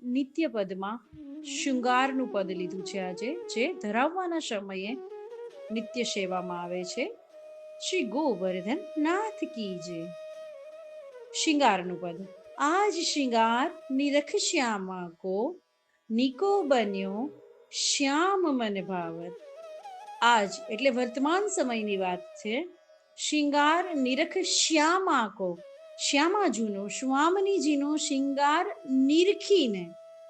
નિત્ય પદમાં શૃંગારનું પદ લીધું છે આજે, જે ધરાવવાના સમયે નિત્ય સેવામાં આવે છે. શ્રી ગોવર્ધન નાથ કી જય. શિંગારનું પદ. આજ શિંગાર નિરખ શ્યામા કો, નિકો બન્યો શ્યામ મન ભાવત. આજ એટલે વર્તમાન સમયની વાત છે. શિંગાર નિરખ શ્યામા કો, શ્યામાજુનો સ્વામિનીજીનો શિંગાર નિરખીને,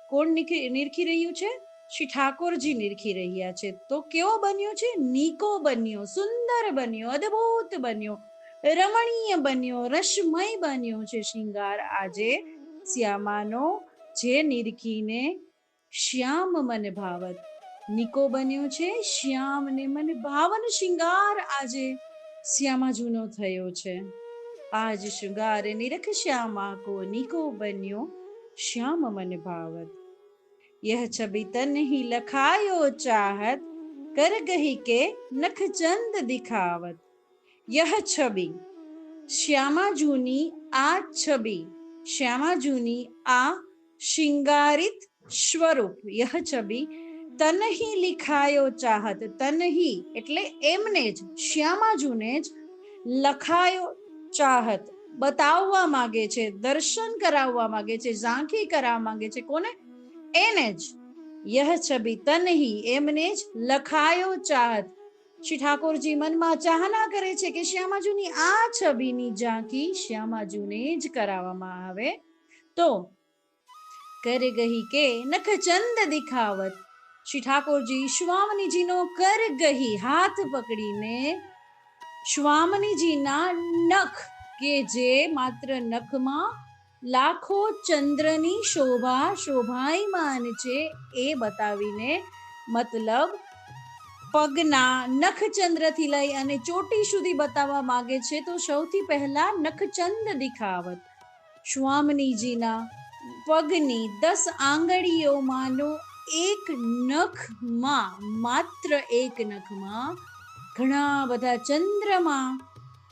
કોણ નિરખી રહ્યું છે? શ્રી ઠાકોરજી નિરખી રહ્યા છે. તો કેવો બન્યો છે? નિકો બન્યો, સુંદર બન્યો, અદ્ભુત બન્યો, રમણીય બન્યો, રસમય બન્યો છે શિંગાર આજે શ્યામાનો, જે નિરખીને શ્યામ મન ભાવત, નિકો બન્યો છે શ્યામને મને ભાવન શિંગાર આજે શ્યામાજુનો થયો છે. આજ શૃંગાર નિરખ શ્યામા કો, નિકો બન્યો શ્યામ મન ભાવત. यह छवि तन ही लखायो चाहत, कर गही के नख चंद दिखावत. यह छवि, શ્યામાજુની આ છબી, શ્યામાજુની આ શિંગારિત સ્વરૂપ, યહ છબી તનહી લિખાયો ચાહત, તનહી એટલે એમને જ, શ્યામાજુને જ, લખાયો ચાહત બતાવવા માંગે છે, દર્શન કરાવવા માંગે છે, ઝાંખી કરાવવા માંગે છે. કોને? એને જ. યહ છબી તનહી એમને જ, લખાયો ચાહત શ્રી ઠાકોરજી મનમાં ચાહના કરે છે કે શ્યામાજુની આ છબીની ઝાંખી શ્યામાજુને જ કરાવવામાં આવે. તો કર ગહી કે નખ ચંદ દિખાવત, શ્રી ઠાકોરજી સ્વામિનીજીનો કર ગહી હાથ પકડીને સ્વામિનીજીના નખ, કે જે માત્ર નખમાં લાખો ચંદ્રની શોભા શોભાયમાન છે, એ બતાવીને, મતલબ પગના નખચંદ્રથી લઈ અને ચોટી સુધી બતાવવા માંગે છે. તો સૌથી પહેલા નખચંદ દિખાવત, સ્વામિનીજીના પગની 10 આંગળીઓમાંનો એક નખમાં, માત્ર એક નખમાં ઘણા બધા ચંદ્રમા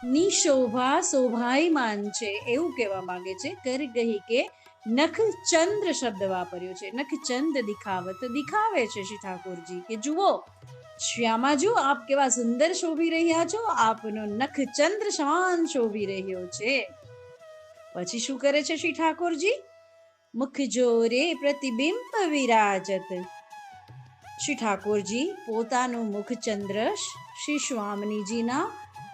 ની શોભા શોભાયમાન છે, એવું કહેવા માંગે છે. કર ગહી કે નખચંદ્ર શબ્દ વાપર્યો છે. નખચંદ દિખાવત, દિખાવે છે શ્રી ઠાકોરજી કે જુઓ શ્યામાજુ, આપ કેવા સુંદર શોભી રહ્યા છો, આપનો નખ ચંદ્ર સમાન શોભી રહ્યો છે. પછી શું કરે છે શ્રી ઠાકોરજી? મુખ જોરે પ્રતિબિંબ વિરાજત. શ્રી ઠાકોરજી પોતાનું મુખચંદ્ર શ્રી સ્વામિનીજીના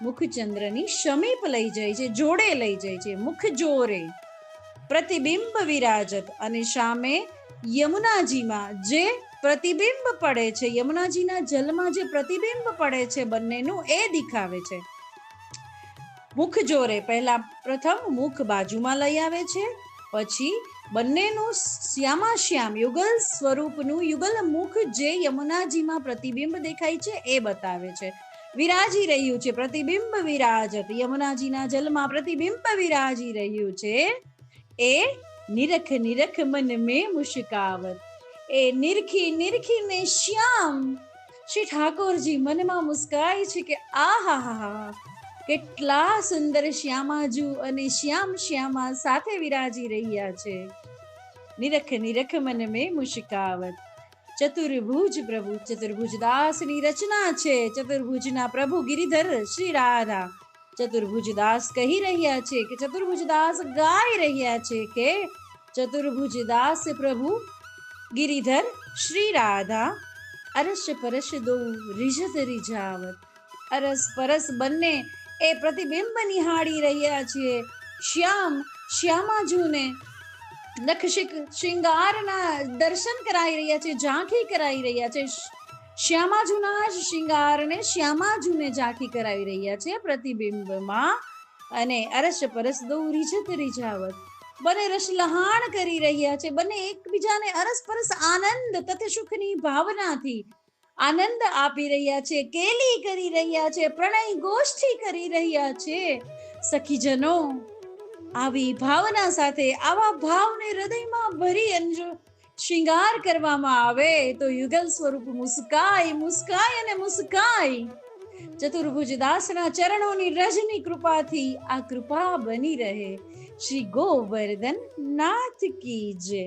મુખચંદ્રની સમીપ લઈ જાય છે, જોડે લઈ જાય છે. મુખ જોરે પ્રતિબિંબ વિરાજત, અને સામે યમુનાજીમાં જે પ્રતિબિંબ પડે છે, યમુનાજીના જલમાં જે પ્રતિબિંબ પડે છે બંનેનું, એ દેખાવે છે. મુખ જોરે, પહેલા પ્રથમ મુખ બાજુમાં લઈ આવે છે, પછી બંનેનું શ્યામાશ્યામ યુગલ સ્વરૂપનું યુગલ મુખ જે યમુનાજીમાં પ્રતિબિંબ દેખાય છે એ બતાવે છે. વિરાજી રહ્યું છે, પ્રતિબિંબ વિરાજત, યમુનાજીના જલમાં પ્રતિબિંબ વિરાજી રહ્યું છે. એ નિરખ નિરખ મન મેં મુસ્કાવત, એ નિરખી નિરખીને શ્યામ શ્રી ઠાકોરજી મનમાં મુસ્કાય છે કે આહા, કેટલા સુંદર શ્યામાજુ અને શ્યામ શ્યામા સાથે વિરાજી રહ્યા છે. નિરખ નિરખ મન મેં મુસ્કાવત. ચતુર્ભુજ પ્રભુ, ચતુર્ભુજ દાસની રચના છે. ચતુર્ભુજના પ્રભુ ગિરિધર શ્રી રાધા, ચતુર્ભુજ દાસ કહી રહ્યા છે કે ચતુર્ભુજ દાસ ગાઈ રહ્યા છે કે ચતુર્ભુજ દાસ પ્રભુ ગિરિધર શ્રી રાધા, અરસ પરસ દો રિઝત રીઝાવત. અરસ પરસ બંને એ પ્રતિબિંબ નિહાળી રહ્યા છે. શ્યામ શ્યામાજુને નખ શિંગારના દર્શન કરાઈ રહ્યા છે, ઝાંખી કરાઈ રહ્યા છે. શ્યામાજુના શિંગારને શ્યામાજુને ઝાંખી કરાવી રહ્યા છે પ્રતિબિંબમાં. અને અરસ પરસ દો રીઝત રીઝાવત, બંને રસ લહાણ કરી રહ્યા છે. બંને એકબીજાને અરસ પરસ આનંદ તથા સુખની ભાવનાથી આનંદ આપી રહ્યા છે, કેલી કરી રહ્યા છે, પ્રણય ગોષ્ઠી કરી રહ્યા છે. સખીજનો, આવી ભાવના સાથે, આવા ભાવને હૃદયમાં ભરી અને શૃંગાર કરવામાં આવે તો યુગલ સ્વરૂપ મુસ્કાય મુસ્કાય અને મુસ્કાય. ચતુર્ભુજ દાસના ચરણોની રજની કૃપાથી આ કૃપા બની રહે. શ્રી ગોવર્ધન નાથ કી જય.